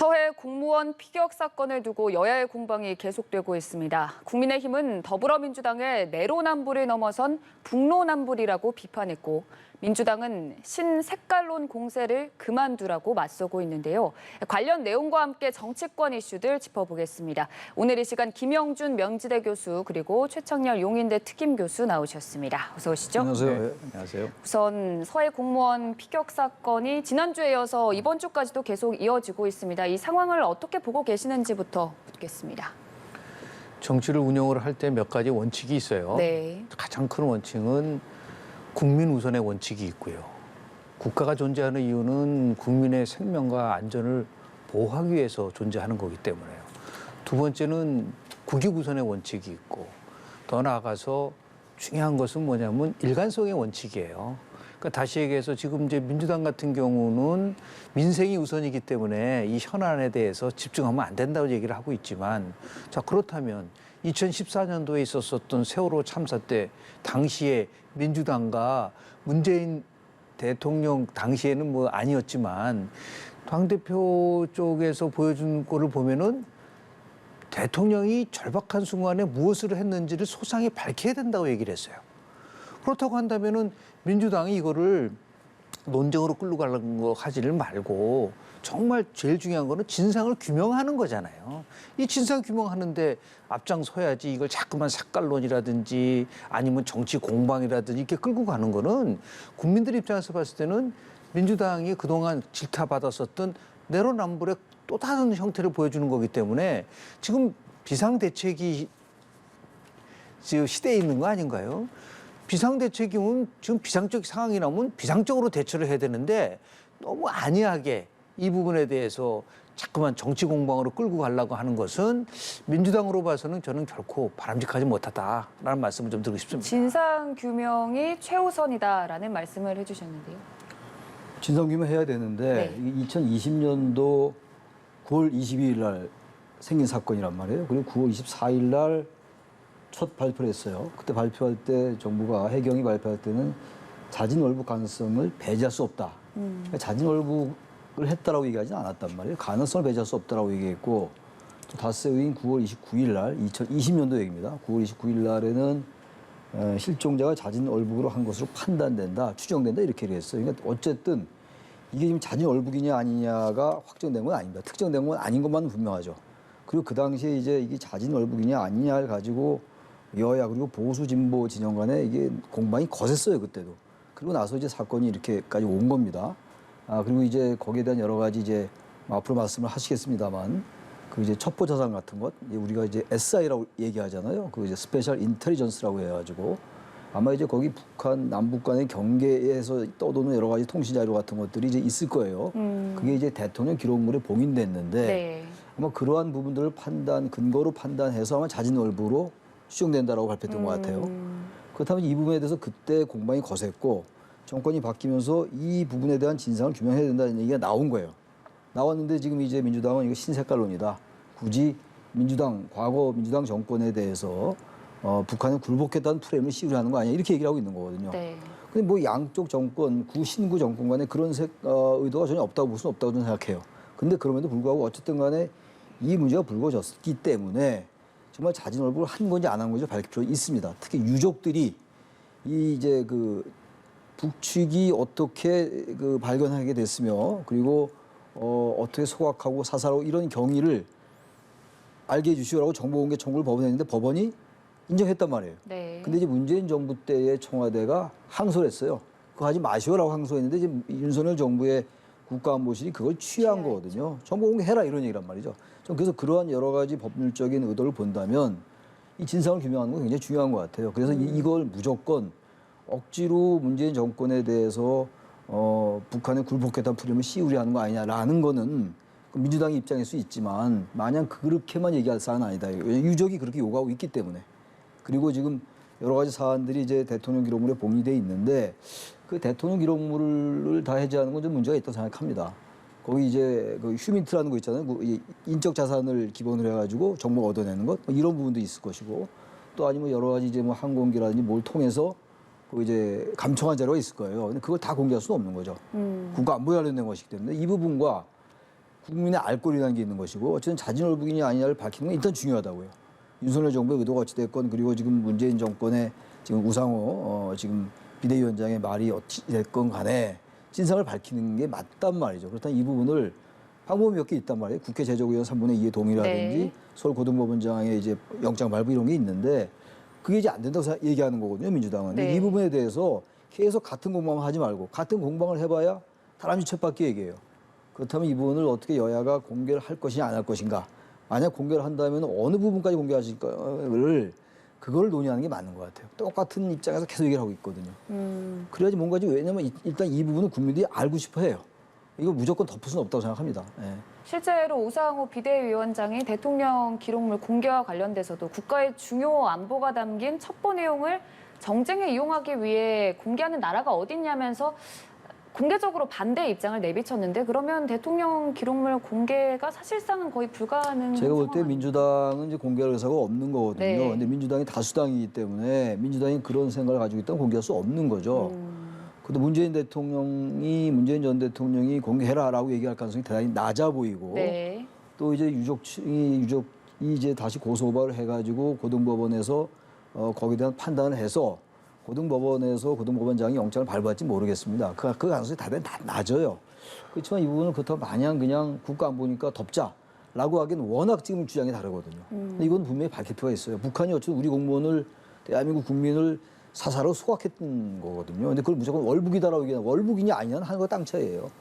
서해 공무원 피격 사건을 두고 여야의 공방이 계속되고 있습니다. 국민의힘은 더불어민주당의 내로남불을 넘어선 북로남불이라고 비판했고, 민주당은 신색깔론 공세를 그만두라고 맞서고 있는데요. 관련 내용과 함께 정치권 이슈들 짚어보겠습니다. 오늘 이 시간 김영준 명지대 교수 그리고 최창렬 용인대 특임 교수 나오셨습니다. 어서 오시죠. 안녕하세요. 네. 안녕하세요. 우선 서해 공무원 피격 사건이 지난주에 이어서 이번 주까지도 계속 이어지고 있습니다. 이 상황을 어떻게 보고 계시는지부터 묻겠습니다. 정치를 운영을 할 때 몇 가지 원칙이 있어요. 네. 가장 큰 원칙은 국민 우선의 원칙이 있고요. 국가가 존재하는 이유는 국민의 생명과 안전을 보호하기 위해서 존재하는 거기 때문에요. 두 번째는 국익 우선의 원칙이 있고, 더 나아가서 중요한 것은 뭐냐면 일관성의 원칙이에요. 그러니까 다시 얘기해서 지금 이제 민주당 같은 경우는 민생이 우선이기 때문에 이 현안에 대해서 집중하면 안 된다고 얘기를 하고 있지만, 자, 그렇다면 2014년도에 있었던 세월호 참사 때 당시에 민주당과 문재인 대통령 당시에는 뭐 아니었지만 당대표 쪽에서 보여준 거를 보면은 대통령이 절박한 순간에 무엇을 했는지를 소상히 밝혀야 된다고 얘기를 했어요. 그렇다고 한다면은 민주당이 이거를 논쟁으로 끌고 가는 거 하지를 말고 정말 제일 중요한 거는 진상을 규명하는 거잖아요. 이 진상 규명하는데 앞장서야지 이걸 자꾸만 색깔론이라든지 아니면 정치 공방이라든지 이렇게 끌고 가는 거는 국민들 입장에서 봤을 때는 민주당이 그동안 질타받았었던 내로남불의 또 다른 형태를 보여주는 거기 때문에 지금 비상대책이 지금 시대에 있는 거 아닌가요? 비상대책이면 지금 비상적 상황이 나오면 비상적으로 대처를 해야 되는데 너무 안이하게 이 부분에 대해서 자꾸만 정치 공방으로 끌고 가려고 하는 것은 민주당으로 봐서는 저는 결코 바람직하지 못하다라는 말씀을 좀 드리고 싶습니다. 진상 규명이 최우선이다라는 말씀을 해주셨는데요. 진상규명 해야 되는데 2020년도 9월 22일 날 생긴 사건이란 말이에요. 그리고 9월 24일 날 첫 발표를 했어요. 그때 발표할 때 정부가 해경이 발표할 때는 자진월북 가능성을 배제할 수 없다. 그러니까 자진월북을 했다라고 얘기하지는 않았단 말이에요. 가능성을 배제할 수 없다라고 얘기했고, 또 닷새 후인 9월 29일 날 2020년도 얘기입니다. 9월 29일 날에는 실종자가 자진월북으로 한 것으로 판단된다, 추정된다 이렇게 얘기했어요. 그러니까 어쨌든 이게 지금 자진월북이냐 아니냐가 확정된 건 아닙니다. 특정된 건 아닌 것만 분명하죠. 그리고 그 당시에 이제 이게 자진월북이냐 아니냐를 가지고 여야 그리고 보수 진보 진영 간에 이게 공방이 거셌어요, 그때도. 그리고 나서 이제 사건이 이렇게까지 온 겁니다. 그리고 이제 거기에 대한 여러 가지 이제 앞으로 말씀을 하시겠습니다만, 그 이제 첩보 자산 같은 것, 우리가 이제 SI라고 얘기하잖아요. 그 이제 스페셜 인텔리전스라고 해가지고 아마 이제 거기 북한 남북 간의 경계에서 떠도는 여러 가지 통신 자료 같은 것들이 이제 있을 거예요. 그게 이제 대통령 기록물에 봉인됐는데 네. 아마 그러한 부분들을 근거로 판단해서 아마 자진월북으로 수정된다라고 발표했던 것 같아요. 그렇다면 이 부분에 대해서 그때 공방이 거셌고 정권이 바뀌면서 이 부분에 대한 진상을 규명해야 된다는 얘기가 나온 거예요. 나왔는데 지금 이제 민주당은 이거 신색깔론이다. 굳이 과거 민주당 정권에 대해서 북한은 굴복했다는 프레임을 씌우려는 거 아니야, 이렇게 얘기를 하고 있는 거거든요. 네. 근데 뭐 양쪽 정권, 신구 정권 간에 그런 의도가 전혀 없다고 볼 수는 없다고 저는 생각해요. 근데 그럼에도 불구하고 어쨌든 간에 이 문제가 불거졌기 때문에 정말 자진월북을 한 건지 안 한 건지 밝힐 필요가 있습니다. 특히 유족들이 이제 그 북측이 어떻게 그 발견하게 됐으며, 그리고 어떻게 소각하고 사살하고 이런 경위를 알게 해주시오라고 정보공개 청구를 법원에 했는데 법원이 인정했단 말이에요. 네. 근데 이제 문재인 정부 때의 청와대가 항소를 했어요. 그거 하지 마시오라고 항소했는데 이제 윤석열 정부의 국가안보실이 그걸 취한 거거든요. 정보 공개해라 이런 얘기란 말이죠. 좀 그래서 그러한 여러 가지 법률적인 의도를 본다면 이 진상을 규명하는 건 굉장히 중요한 것 같아요. 그래서 이걸 무조건 억지로 문재인 정권에 대해서 북한의 굴복했다는 프레임을 씌우려 하는 거 아니냐라는 거는 민주당의 입장일 수 있지만 마냥 그렇게만 얘기할 사안은 아니다. 왜냐하면 유족이 그렇게 요구하고 있기 때문에. 그리고 지금 여러 가지 사안들이 이제 대통령 기록물에 봉인돼 있는데 그 대통령 기록물을 다 해제하는 건 좀 문제가 있다고 생각합니다. 거기 이제 그 휴민트라는 거 있잖아요. 그 인적 자산을 기본으로 해가지고 정보 얻어내는 것, 뭐 이런 부분도 있을 것이고, 또 아니면 여러 가지 이제 뭐 항공기라든지 뭘 통해서 그 이제 감청한 자료가 있을 거예요. 근데 그걸 다 공개할 수는 없는 거죠. 국가 안보에 관련된 것이기 때문에 이 부분과 국민의 알 권리라는 게 있는 것이고 어쨌든 자진월북이냐 아니냐를 밝히는 건 일단 중요하다고요. 윤석열 정부의 의도가 어찌됐건 그리고 지금 문재인 정권의 지금 우상호 지금 비대위원장의 말이 어찌됐건 간에 진상을 밝히는 게 맞단 말이죠. 그렇다면 이 부분을 방법이 몇 개 있단 말이에요. 국회 제적의원 3분의 2의 동의라든지 네. 서울고등법원장의 이제 영장 발부 이런 게 있는데 그게 이제 안 된다고 얘기하는 거거든요. 민주당은. 네. 이 부분에 대해서 계속 같은 공방을 하지 말고 같은 공방을 해봐야 다람쥐 쳇바퀴 얘기예요. 그렇다면 이 부분을 어떻게 여야가 공개를 할 것이냐 안 할 것인가. 만약 공개를 한다면 어느 부분까지 공개하실까를 그걸 논의하는 게 맞는 것 같아요. 똑같은 입장에서 계속 얘기를 하고 있거든요. 그래야지 뭔가지 왜냐면 일단 이 부분은 국민들이 알고 싶어 해요. 이거 무조건 덮을 수는 없다고 생각합니다. 예. 실제로 우상호 비대위원장이 대통령 기록물 공개와 관련돼서도 국가의 중요 안보가 담긴 첩보 내용을 정쟁에 이용하기 위해 공개하는 나라가 어딨냐면서 공개적으로 반대 입장을 내비쳤는데 그러면 대통령 기록물 공개가 사실상은 거의 불가능한 제가 볼 때 상황 민주당은 이제 공개할 의사가 없는 거거든요. 네. 근데 민주당이 다수당이기 때문에 민주당이 그런 생각을 가지고 있다면 공개할 수 없는 거죠. 근데 문재인 전 대통령이 공개해라라고 얘기할 가능성이 대단히 낮아 보이고 네. 또 이제 유족이 이제 다시 고소고발을 해가지고 고등법원에서 거기에 대한 판단을 해서 고등법원장이 영장을 발부할지 모르겠습니다. 그 가능성이 대단히 낮아요. 그렇지만 이 부분은 그렇다고 마냥 그냥 국가 안보니까 덮자라고 하기엔 워낙 지금 주장이 다르거든요. 근데 이건 분명히 밝힐 필요가 있어요. 북한이 어쨌든 우리 공무원을 대한민국 국민을 사사로 소각했던 거거든요. 근데 그걸 무조건 월북이다라고 얘기하는 월북이냐 아니냐는 하늘과 땅 차이예요.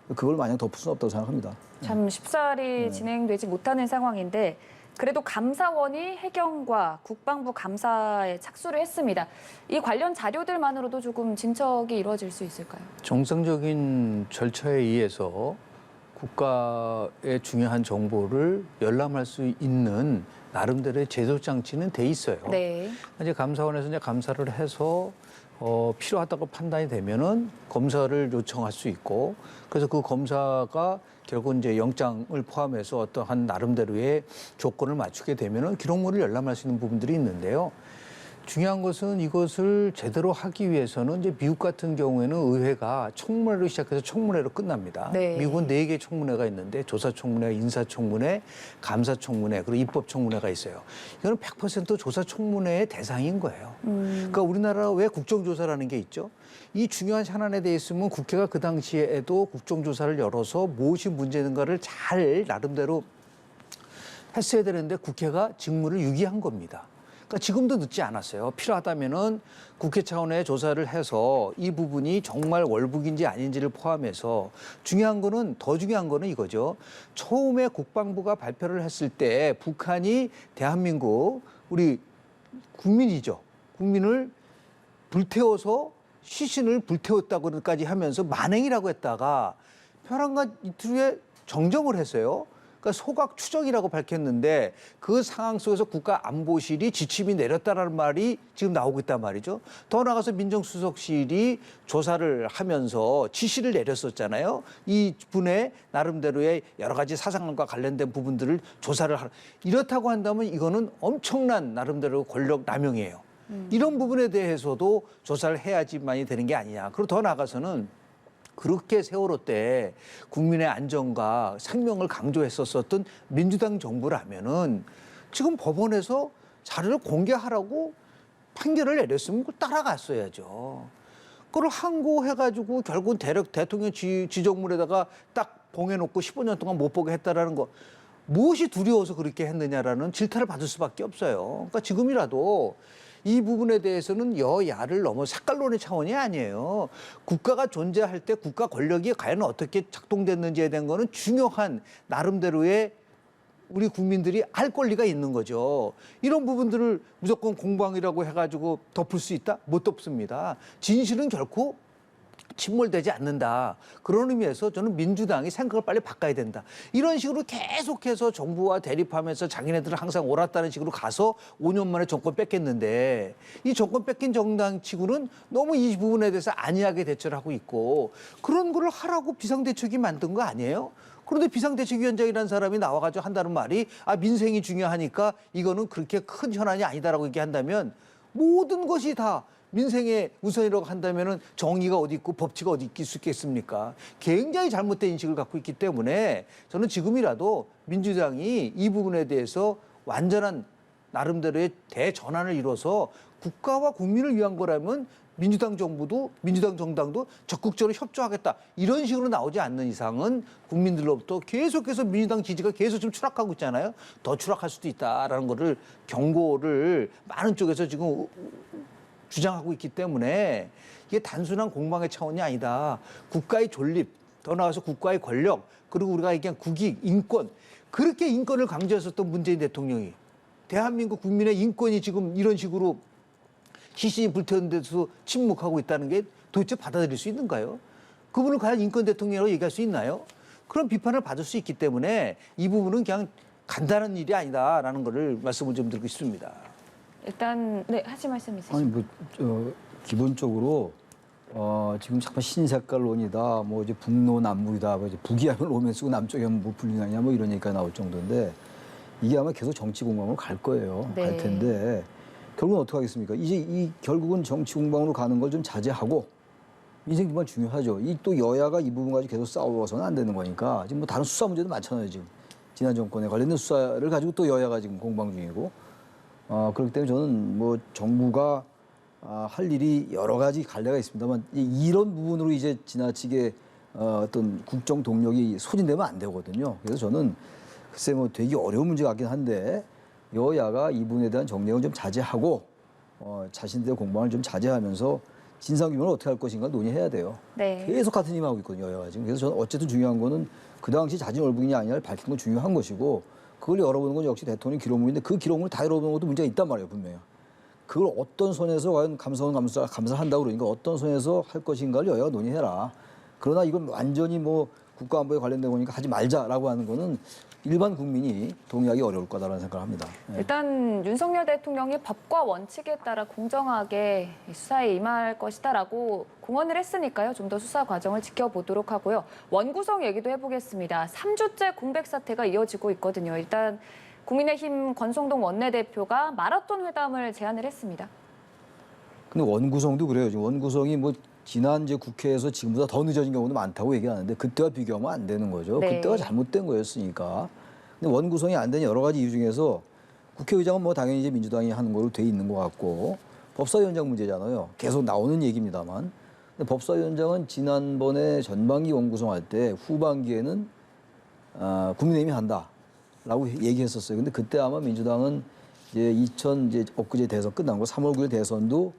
그걸 마냥 덮을 수는 없다고 생각합니다. 참 쉽사리 진행되지 못하는 상황인데 그래도 감사원이 해경과 국방부 감사에 착수를 했습니다. 이 관련 자료들만으로도 조금 진척이 이루어질 수 있을까요? 정상적인 절차에 의해서 국가의 중요한 정보를 열람할 수 있는 나름대로의 제도 장치는 돼 있어요. 네. 이제 감사원에서 이제 감사를 해서 필요하다고 판단이 되면은 검사를 요청할 수 있고 그래서 그 검사가 결국 이제 영장을 포함해서 어떠한 나름대로의 조건을 맞추게 되면은 기록물을 열람할 수 있는 부분들이 있는데요. 중요한 것은 이것을 제대로 하기 위해서는 이제 미국 같은 경우에는 의회가 청문회로 시작해서 청문회로 끝납니다. 네. 미국은 4개의 청문회가 있는데 조사청문회, 인사청문회, 감사청문회, 그리고 입법청문회가 있어요. 이거는 100% 조사청문회의 대상인 거예요. 그러니까 우리나라 왜 국정조사라는 게 있죠? 이 중요한 현안에 대해 있으면 국회가 그 당시에도 국정조사를 열어서 무엇이 문제인가를 잘 나름대로 했어야 되는데 국회가 직무를 유기한 겁니다. 그러니까 지금도 늦지 않았어요. 필요하다면은 국회 차원의 조사를 해서 이 부분이 정말 월북인지 아닌지를 포함해서 더 중요한 거는 이거죠. 처음에 국방부가 발표를 했을 때 북한이 대한민국 우리 국민이죠. 국민을 불태워서 시신을 불태웠다고까지 하면서 만행이라고 했다가 벼랑과 이틀 후에 정정을 했어요. 그러니까 소각 추정이라고 밝혔는데 그 상황 속에서 국가안보실이 지침이 내렸다라는 말이 지금 나오고 있단 말이죠. 더 나아가서 민정수석실이 조사를 하면서 지시를 내렸었잖아요. 이 분의 나름대로의 여러 가지 사상과 관련된 부분들을 조사를 하라. 이렇다고 한다면 이거는 엄청난 나름대로 권력 남용이에요. 이런 부분에 대해서도 조사를 해야지만이 되는 게 아니냐. 그리고 더 나아가서는 그렇게 세월호 때 국민의 안전과 생명을 강조했었던 민주당 정부라면은 지금 법원에서 자료를 공개하라고 판결을 내렸으면 그걸 따라갔어야죠. 그걸 항고해가지고 결국은 대통령 지정물에다가 딱 봉해놓고 15년 동안 못 보게 했다라는 거. 무엇이 두려워서 그렇게 했느냐라는 질타를 받을 수밖에 없어요. 그러니까 지금이라도 이 부분에 대해서는 여야를 넘어 색깔론의 차원이 아니에요. 국가가 존재할 때 국가 권력이 과연 어떻게 작동됐는지에 대한 거는 중요한 나름대로의 우리 국민들이 알 권리가 있는 거죠. 이런 부분들을 무조건 공방이라고 해가지고 덮을 수 있다? 못 덮습니다. 진실은 결코 침몰되지 않는다. 그런 의미에서 저는 민주당이 생각을 빨리 바꿔야 된다. 이런 식으로 계속해서 정부와 대립하면서 자기네들은 항상 옳았다는 식으로 가서 5년 만에 정권 뺏겼는데 이 정권 뺏긴 정당치고는 너무 이 부분에 대해서 안이하게 대처를 하고 있고 그런 거를 하라고 비상대책이 만든 거 아니에요? 그런데 비상대책위원장이라는 사람이 나와가지고 한다는 말이 민생이 중요하니까 이거는 그렇게 큰 현안이 아니다라고 얘기한다면 모든 것이 다 민생의 우선이라고 한다면은 정의가 어디 있고 법치가 어디 있을 수 있겠습니까? 굉장히 잘못된 인식을 갖고 있기 때문에 저는 지금이라도 민주당이 이 부분에 대해서 완전한 나름대로의 대전환을 이뤄서 국가와 국민을 위한 거라면 민주당 정부도 민주당 정당도 적극적으로 협조하겠다 이런 식으로 나오지 않는 이상은 국민들로부터 계속해서 민주당 지지가 계속 좀 추락하고 있잖아요. 더 추락할 수도 있다라는 거를 경고를 많은 쪽에서 지금 주장하고 있기 때문에 이게 단순한 공방의 차원이 아니다. 국가의 존립, 더 나아가서 국가의 권력, 그리고 우리가 얘기한 국익, 인권, 그렇게 인권을 강조했었던 문재인 대통령이 대한민국 국민의 인권이 지금 이런 식으로 시신이 불태운 데서 침묵하고 있다는 게 도대체 받아들일 수 있는가요? 그분을 과연 인권 대통령이라고 얘기할 수 있나요? 그런 비판을 받을 수 있기 때문에 이 부분은 그냥 간단한 일이 아니다라는 거를 말씀을 좀 드리고 싶습니다. 일단 네, 하실 말씀 있으시죠? 아니 기본적으로 지금 잠깐 신색깔론이다, 뭐 이제 북로 남북이다, 뭐 이제 북이 하면 로맨 쓰고 남쪽이 하면 뭐 불리하냐, 뭐 이런 얘기가 나올 정도인데 이게 아마 계속 정치 공방으로 갈 거예요. 네. 갈 텐데 결국은 어떻게 하겠습니까? 이제 이 결국은 정치 공방으로 가는 걸 좀 자제하고 민생 기반 중요하죠. 이 또 여야가 이 부분 가지고 계속 싸워서는 안 되는 거니까 지금 뭐 다른 수사 문제도 많잖아요. 지금 지난 정권에 관련된 수사를 가지고 또 여야가 지금 공방 중이고 그렇기 때문에 저는 뭐 정부가 할 일이 여러 가지 갈래가 있습니다만 이런 부분으로 이제 지나치게 어떤 국정 동력이 소진되면 안 되거든요. 그래서 저는 글쎄 뭐 되게 어려운 문제 같긴 한데 여야가 이 부분에 대한 정리를 좀 자제하고 자신들의 공방을 좀 자제하면서 진상규명을 어떻게 할 것인가 논의해야 돼요. 네. 계속 같은 일만 하고 있거든요, 여야가 지금. 그래서 저는 어쨌든 중요한 거는 그 당시 자진 얼북이냐 아니냐를 밝히는 건 중요한 것이고 그걸 열어보는 건 역시 대통령 기록물인데 그 기록물을 다 열어보는 것도 문제가 있단 말이에요, 분명히. 그걸 어떤 선에서 과연 감사한다고 그러니까 어떤 선에서 할 것인가를 여야가 논의해라. 그러나 이건 완전히 뭐 국가안보에 관련된 거니까 하지 말자라고 하는 거는 일반 국민이 동의하기 어려울 거다라는 생각을 합니다. 예. 일단 윤석열 대통령이 법과 원칙에 따라 공정하게 수사에 임할 것이다라고 공언을 했으니까요. 좀 더 수사 과정을 지켜보도록 하고요. 원구성 얘기도 해보겠습니다. 3주째 공백 사태가 이어지고 있거든요. 일단 국민의힘 권성동 원내대표가 마라톤 회담을 제안을 했습니다. 근데 원구성도 그래요. 지금 원구성이 뭐 지난 이제 국회에서 지금보다 더 늦어진 경우도 많다고 얘기하는데 그때와 비교하면 안 되는 거죠. 네. 그때가 잘못된 거였으니까. 근데 원구성이 안 된 여러 가지 이유 중에서 국회의장은 뭐 당연히 이제 민주당이 하는 걸로 돼 있는 것 같고 법사위원장 문제잖아요. 계속 나오는 얘기입니다만. 근데 법사위원장은 지난번에 전반기 원구성할 때 후반기에는 국민의힘이 한다라고 얘기했었어요. 근데 그때 아마 민주당은 이제 엊그제 대선 끝난 거 3월 9일 대선도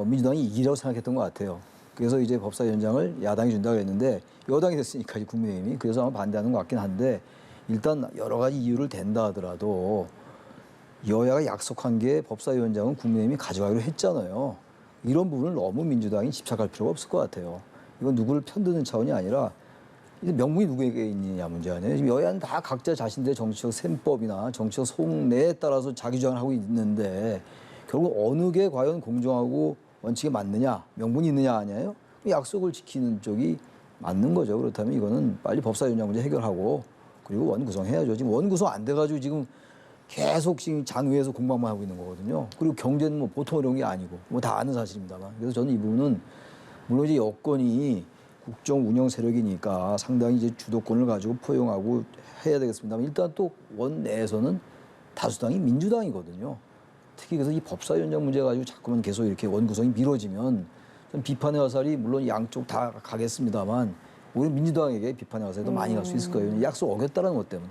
민주당이 이기라고 생각했던 것 같아요. 그래서 이제 법사위원장을 야당이 준다고 했는데 여당이 됐으니까 이제 국민의힘이 그래서 아마 반대하는 것 같긴 한데 일단 여러 가지 이유를 댄다 하더라도 여야가 약속한 게 법사위원장은 국민의힘이 가져가기로 했잖아요. 이런 부분을 너무 민주당이 집착할 필요가 없을 것 같아요. 이건 누구를 편드는 차원이 아니라 이제 명분이 누구에게 있느냐 문제 아니에요. 지금 여야는 다 각자 자신들의 정치적 셈법이나 정치적 속내에 따라서 자기 주장을 하고 있는데 결국 어느 게 과연 공정하고 원칙에 맞느냐, 명분이 있느냐 아니에요? 약속을 지키는 쪽이 맞는 거죠. 그렇다면 이거는 빨리 법사위원장 문제 해결하고 그리고 원구성해야죠. 지금 원구성 안 돼가지고 지금 계속 지금 장외에서 공방만 하고 있는 거거든요. 그리고 경제는 뭐 보통 어려운 게 아니고 뭐 다 아는 사실입니다만. 그래서 저는 이 부분은 물론 이제 여권이 국정 운영 세력이니까 상당히 이제 주도권을 가지고 포용하고 해야 되겠습니다만 일단 또 원 내에서는 다수당이 민주당이거든요. 특히 그래서 이 법사위원장 문제 가지고 자꾸만 계속 이렇게 원구성이 미뤄지면 좀 비판의 화살이 물론 양쪽 다 가겠습니다만 오히려 민주당에게 비판의 화살이 더 많이 갈 수 있을 거예요. 약속 어겼다는 것 때문에.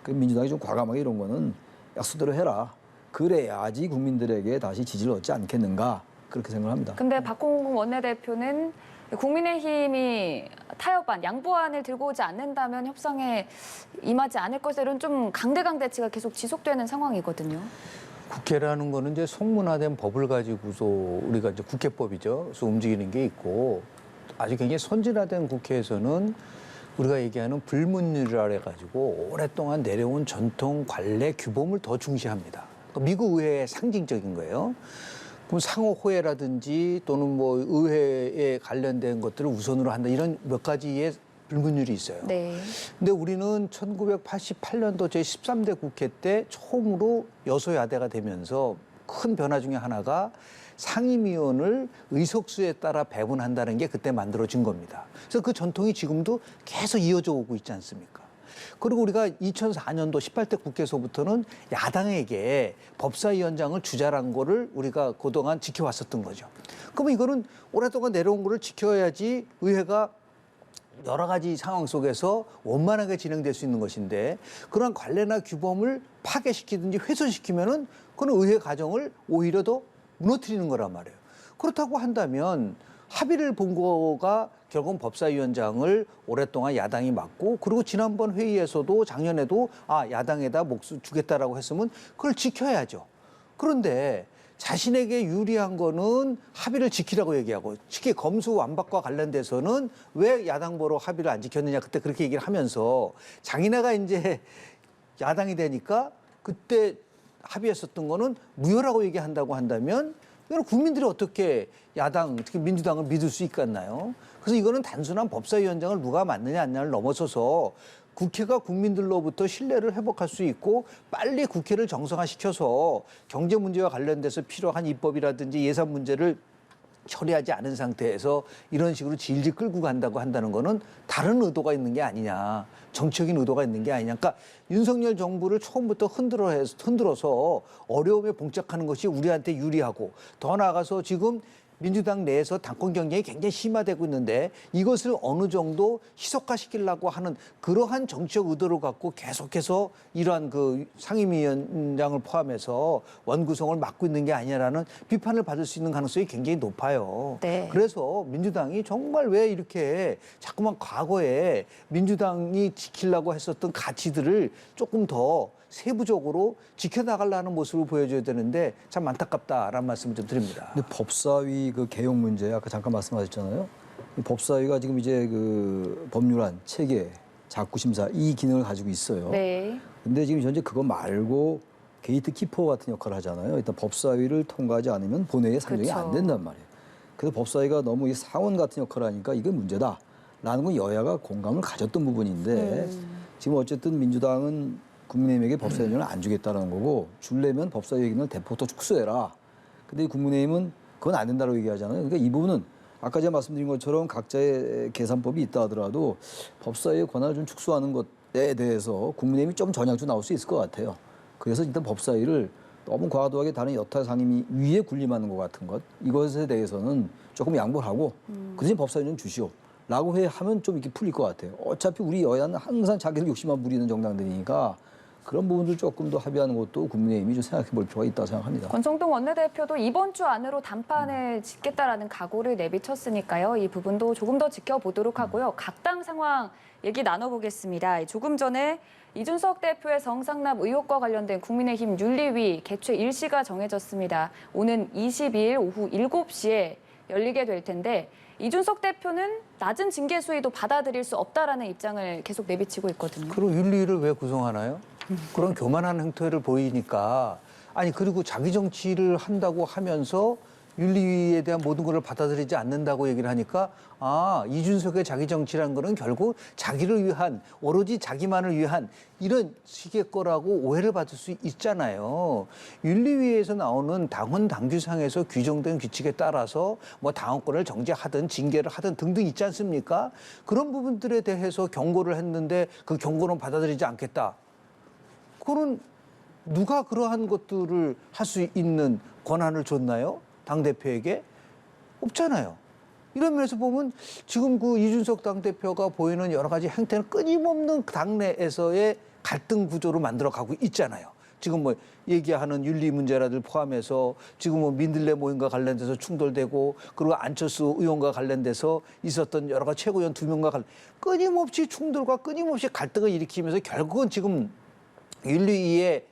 그 민주당이 좀 과감하게 이런 거는 약속대로 해라. 그래야지 국민들에게 다시 지지를 얻지 않겠는가 그렇게 생각합니다. 근데 박홍근 원내대표는 국민의힘이 타협안, 양보안을 들고 오지 않는다면 협상에 임하지 않을 것으로는 좀 강대강 대치가 계속 지속되는 상황이거든요. 국회라는 거는 이제 성문화된 법을 가지고서 우리가 이제 국회법이죠. 그래서 움직이는 게 있고 아주 굉장히 선진화된 국회에서는 우리가 얘기하는 불문율이라 해가지고 오랫동안 내려온 전통 관례 규범을 더 중시합니다. 그러니까 미국 의회의 상징적인 거예요. 그럼 상호 호혜라든지 또는 뭐 의회에 관련된 것들을 우선으로 한다 이런 몇 가지의 불문율이 있어요. 네. 근데 우리는 1988년도 제13대 국회 때 처음으로 여소야대가 되면서 큰 변화 중에 하나가 상임위원을 의석수에 따라 배분한다는 게 그때 만들어진 겁니다. 그래서 그 전통이 지금도 계속 이어져 오고 있지 않습니까? 그리고 우리가 2004년도 18대 국회에서부터는 야당에게 법사위원장을 주자란 거를 우리가 그동안 지켜왔었던 거죠. 그러면 이거는 오랫동안 내려온 거를 지켜야지 의회가 여러 가지 상황 속에서 원만하게 진행될 수 있는 것인데 그런 관례나 규범을 파괴시키든지 훼손시키면은 그건 의회 과정을 오히려 더 무너뜨리는 거란 말이에요. 그렇다고 한다면 합의를 본 거가 결국은 법사위원장을 오랫동안 야당이 맡고 그리고 지난번 회의에서도 작년에도 야당에다 몫을 주겠다라고 했으면 그걸 지켜야죠. 그런데 자신에게 유리한 거는 합의를 지키라고 얘기하고 특히 검수완박과 관련돼서는 왜 야당 보러 합의를 안 지켰느냐 그때 그렇게 얘기를 하면서 자기네가 이제 야당이 되니까 그때 합의했었던 거는 무효라고 얘기한다고 한다면 이건 국민들이 어떻게 야당, 특히 민주당을 믿을 수 있겠나요? 그래서 이거는 단순한 법사위원장을 누가 맡느냐 안 냐를 넘어서서 국회가 국민들로부터 신뢰를 회복할 수 있고 빨리 국회를 정상화시켜서 경제 문제와 관련돼서 필요한 입법이라든지 예산 문제를 처리하지 않은 상태에서 이런 식으로 질질 끌고 간다고 한다는 거는 다른 의도가 있는 게 아니냐. 정치적인 의도가 있는 게 아니냐. 그러니까 윤석열 정부를 처음부터 흔들어서 어려움에 봉착하는 것이 우리한테 유리하고 더 나아가서 지금 민주당 내에서 당권 경쟁이 굉장히 심화되고 있는데 이것을 어느 정도 희석화시키려고 하는 그러한 정치적 의도를 갖고 계속해서 이러한 그 상임위원장을 포함해서 원구성을 막고 있는 게 아니냐라는 비판을 받을 수 있는 가능성이 굉장히 높아요. 네. 그래서 민주당이 정말 왜 이렇게 자꾸만 과거에 민주당이 지키려고 했었던 가치들을 조금 더 세부적으로 지켜나가려는 모습을 보여줘야 되는데 참 안타깝다라는 말씀을 좀 드립니다. 근데 법사위 그 개혁 문제 아까 잠깐 말씀하셨잖아요. 이 법사위가 지금 이제 그 법률안, 체계, 자구심사 이 기능을 가지고 있어요. 네. 근데 지금 현재 그거 말고 게이트 키퍼 같은 역할을 하잖아요. 일단 법사위를 통과하지 않으면 본회의에 상정이 그렇죠. 안 된단 말이에요. 그래서 법사위가 너무 이 상원 같은 역할을 하니까 이게 문제다라는 건 여야가 공감을 가졌던 부분인데 지금 어쨌든 민주당은 국민의힘에게 법사위원장을 안 주겠다는 거고 주려면 법사위 기능을 대폭 더 축소해라. 근데 국민의힘은 그건 안 된다고 얘기하잖아요. 그러니까 이 부분은 아까 제가 말씀드린 것처럼 각자의 계산법이 있다 하더라도 법사위의 권한을 좀 축소하는 것에 대해서 국민의힘이 좀 전향도 나올 수 있을 것 같아요. 그래서 일단 법사위를 너무 과도하게 다른 여타 상임위 위에 군림하는 것 같은 것 이것에 대해서는 조금 양보를 하고 그 대신 법사위 좀 주시오. 라고 하면 좀 이렇게 풀릴 것 같아요. 어차피 우리 여야는 항상 자기들 욕심만 부리는 정당들이니까 그런 부분들 조금 더 합의하는 것도 국민의힘이 좀 생각해 볼 필요가 있다고 생각합니다. 권성동 원내대표도 이번 주 안으로 단판을 짓겠다라는 각오를 내비쳤으니까요. 이 부분도 조금 더 지켜보도록 하고요. 각 당 상황 얘기 나눠보겠습니다. 조금 전에 이준석 대표의 성상납 의혹과 관련된 국민의힘 윤리위 개최 일시가 정해졌습니다. 오는 22일 오후 7시에 열리게 될 텐데 이준석 대표는 낮은 징계 수위도 받아들일 수 없다라는 입장을 계속 내비치고 있거든요. 그리고 윤리위를 왜 구성하나요? 그런 교만한 행태를 보이니까 아니 그리고 자기 정치를 한다고 하면서 윤리위에 대한 모든 것을 받아들이지 않는다고 얘기를 하니까 이준석의 자기 정치라는 거는 결국 자기를 위한 오로지 자기만을 위한 이런 식의 거라고 오해를 받을 수 있잖아요. 윤리위에서 나오는 당헌 당규상에서 규정된 규칙에 따라서 뭐 당원권을 정지하든 징계를 하든 등등 있지 않습니까? 그런 부분들에 대해서 경고를 했는데 그 경고는 받아들이지 않겠다. 그거는 누가 그러한 것들을 할 수 있는 권한을 줬나요? 당대표에게? 없잖아요. 이런 면에서 보면 지금 그 이준석 당대표가 보이는 여러 가지 행태는 끊임없는 당내에서의 갈등 구조로 만들어가고 있잖아요. 지금 뭐 얘기하는 윤리 문제라들 포함해서 지금 뭐 민들레 모임과 관련돼서 충돌되고 그리고 안철수 의원과 관련돼서 있었던 여러 가지 최고위원 2명과 끊임없이 충돌과 끊임없이 갈등을 일으키면서 결국은 지금 윤리위의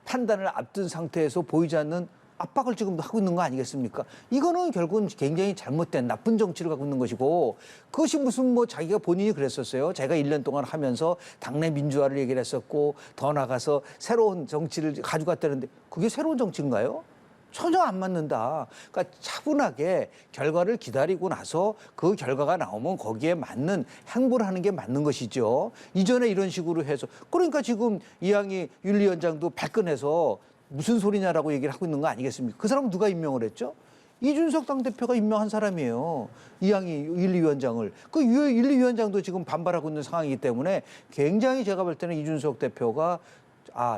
판단을 앞둔 상태에서 보이지 않는 압박을 지금 하고 있는 거 아니겠습니까? 이거는 결국은 굉장히 잘못된 나쁜 정치를 갖고 있는 것이고 그것이 무슨 뭐 자기가 본인이 그랬었어요. 자기가 1년 동안 하면서 당내 민주화를 얘기를 했었고 더 나가서 새로운 정치를 가져갔다는데 그게 새로운 정치인가요? 전혀 안 맞는다. 그러니까 차분하게 결과를 기다리고 나서 그 결과가 나오면 거기에 맞는 행보를 하는 게 맞는 것이죠. 이전에 이런 식으로 해서 그러니까 지금 이항희 윤리위원장도 발끈해서 무슨 소리냐라고 얘기를 하고 있는 거 아니겠습니까? 그 사람은 누가 임명을 했죠? 이준석 당대표가 임명한 사람이에요. 이양희 1, 2위원장을. 그 1, 2위원장도 지금 반발하고 있는 상황이기 때문에 굉장히 제가 볼 때는 이준석 대표가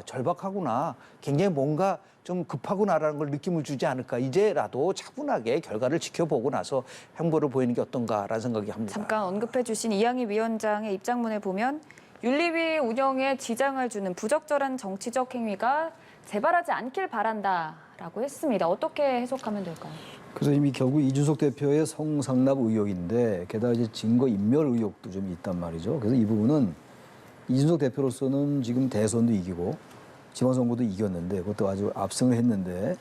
절박하구나. 굉장히 뭔가 좀 급하구나라는 걸 느낌을 주지 않을까. 이제라도 차분하게 결과를 지켜보고 나서 행보를 보이는 게 어떤가라는 생각이 합니다. 잠깐 언급해 주신 이양희 위원장의 입장문을 보면 윤리위 운영에 지장을 주는 부적절한 정치적 행위가 재발하지 않길 바란다라고 했습니다. 어떻게 해석하면 될까요? 그래서 이미 결국 이준석 대표의 성상납 의혹인데 게다가 이제 증거 인멸 의혹도 좀 있단 말이죠. 그래서 이 부분은 이준석 대표로서는 지금 대선도 이기고 지방선거도 이겼는데 그것도 아주 압승을 했는데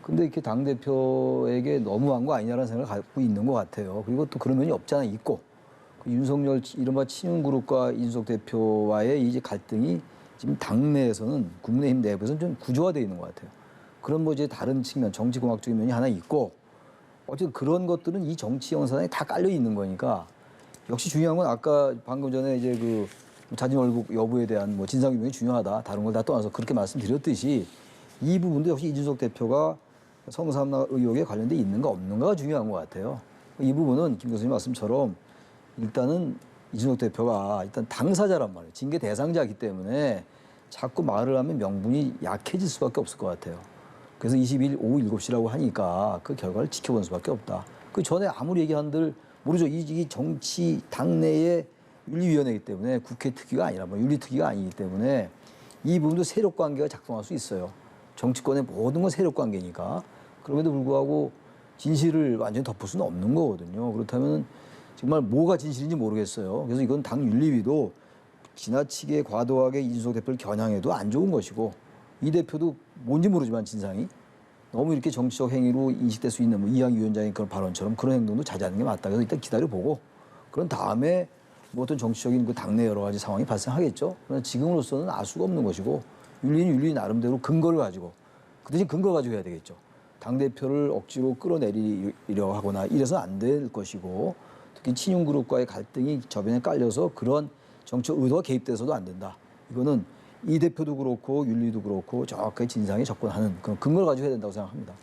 근데 이렇게 당대표에게 너무한 거 아니냐라는 생각을 갖고 있는 것 같아요. 그리고 또 그런 면이 없지 않아 있고 그 윤석열 이른바 친윤그룹과 이준석 대표와의 이제 갈등이 지금 당내에서는 국민의힘 내부에서는 좀 구조화되어 있는 것 같아요. 그런 뭐 이제 다른 측면, 정치공학적인 면이 하나 있고 어쨌든 그런 것들은 이 정치 영상에 다 깔려 있는 거니까 역시 중요한 건 아까 방금 전에 이제 그 자진 월북 여부에 대한 뭐 진상규명이 중요하다. 다른 걸 다 떠나서 그렇게 말씀드렸듯이 이 부분도 역시 이준석 대표가 성상납 의혹에 관련돼 있는가 없는가가 중요한 것 같아요. 이 부분은 김 교수님 말씀처럼 일단은 이준석 대표가 일단 당사자란 말이에요. 징계 대상자이기 때문에 자꾸 말을 하면 명분이 약해질 수밖에 없을 것 같아요. 그래서 20일 오후 7시라고 하니까 그 결과를 지켜보는 수밖에 없다. 그 전에 아무리 얘기한들 모르죠. 이 정치 당내의 윤리위원회이기 때문에 국회 특위가 아니라 뭐 윤리 특위가 아니기 때문에 이 부분도 세력 관계가 작동할 수 있어요. 정치권의 모든 건 세력 관계니까. 그럼에도 불구하고 진실을 완전히 덮을 수는 없는 거거든요. 그렇다면 정말 뭐가 진실인지 모르겠어요. 그래서 이건 당 윤리위도 지나치게 과도하게 이준석 대표를 겨냥해도 안 좋은 것이고 이 대표도 뭔지 모르지만 진상이 너무 이렇게 정치적 행위로 인식될 수 있는 뭐 이양희 위원장의 그런 발언처럼 그런 행동도 자제하는 게 맞다. 그래서 일단 기다려보고 그런 다음에 뭐 어떤 정치적인 그 당내 여러 가지 상황이 발생하겠죠. 그러나 지금으로서는 알 수가 없는 것이고 윤리는 윤리 나름대로 근거를 가지고 그 대신 근거 가지고 해야 되겠죠. 당대표를 억지로 끌어내리려 하거나 이래서 안 될 것이고 특히 친윤그룹과의 갈등이 저변에 깔려서 그런 정치적 의도가 개입돼서도 안 된다. 이거는 이 대표도 그렇고 윤리도 그렇고 정확하게 진상에 접근하는 그런 근거를 가지고 해야 된다고 생각합니다.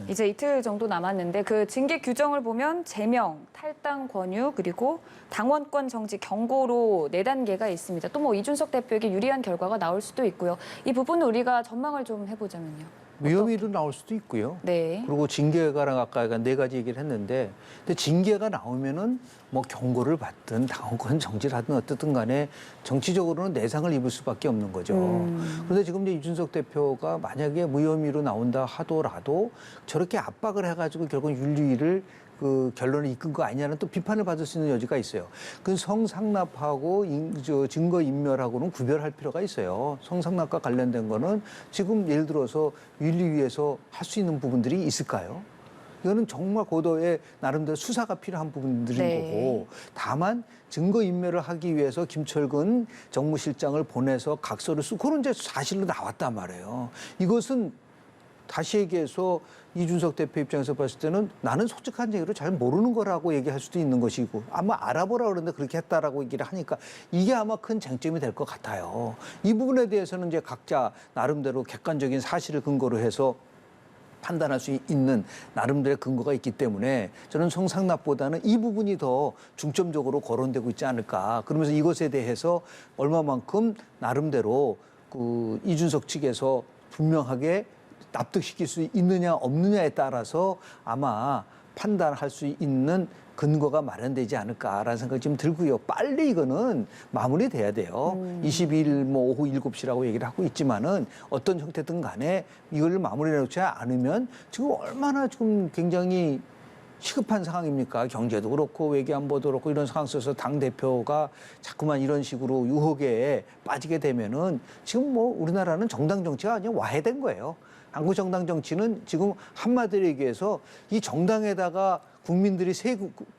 이제 이틀 정도 남았는데 그 징계 규정을 보면 제명, 탈당 권유 그리고 당원권 정지 경고로 4단계가 있습니다. 또 뭐 이준석 대표에게 유리한 결과가 나올 수도 있고요. 이 부분은 우리가 전망을 좀 해보자면요. 위험이도 나올 수도 있고요. 네. 그리고 징계가랑 아까 4가지 얘기를 했는데, 근데 징계가 나오면은 뭐 경고를 받든 당원권 정지를 하든 어떻든 간에 정치적으로는 내상을 입을 수밖에 없는 거죠. 그런데 지금 이제 이준석 대표가 만약에 무혐의로 나온다 하더라도 저렇게 압박을 해가지고 결국 윤리위를 그 결론을 이끈 거 아니냐는 또 비판을 받을 수 있는 여지가 있어요. 그 성상납하고 증거 인멸하고는 구별할 필요가 있어요. 성상납과 관련된 거는 지금 예를 들어서 윤리위에서 할 수 있는 부분들이 있을까요? 이거는 정말 고도의 나름대로 수사가 필요한 부분들인 네. 거고 다만 증거 인멸을 하기 위해서 김철근 정무실장을 보내서 각서를 쓰고 그런 이제 사실로 나왔단 말이에요. 이것은 다시 얘기해서 이준석 대표 입장에서 봤을 때는 나는 솔직한 얘기로 잘 모르는 거라고 얘기할 수도 있는 것이고 아마 알아보라 그러는데 그렇게 했다라고 얘기를 하니까 이게 아마 큰 쟁점이 될 것 같아요. 이 부분에 대해서는 이제 각자 나름대로 객관적인 사실을 근거로 해서 판단할 수 있는 나름대로의 근거가 있기 때문에 저는 성상납보다는 이 부분이 더 중점적으로 거론되고 있지 않을까. 그러면서 이것에 대해서 얼마만큼 나름대로 그 이준석 측에서 분명하게 납득시킬 수 있느냐 없느냐에 따라서 아마 판단할 수 있는 근거가 마련되지 않을까라는 생각이 좀 들고요. 빨리 이거는 마무리돼야 돼요. 22일 뭐 오후 7시라고 얘기를 하고 있지만은 어떤 형태든 간에 이걸 마무리해놓지 않으면 지금 얼마나 지금 굉장히 시급한 상황입니까? 경제도 그렇고 외교안보도 그렇고 이런 상황 속에서 당대표가 자꾸만 이런 식으로 유혹에 빠지게 되면은 지금 뭐 우리나라는 정당 정치가 아니라 와해된 거예요. 한국 정당 정치는 지금 한마디로 얘기해서 이 정당에다가 국민들이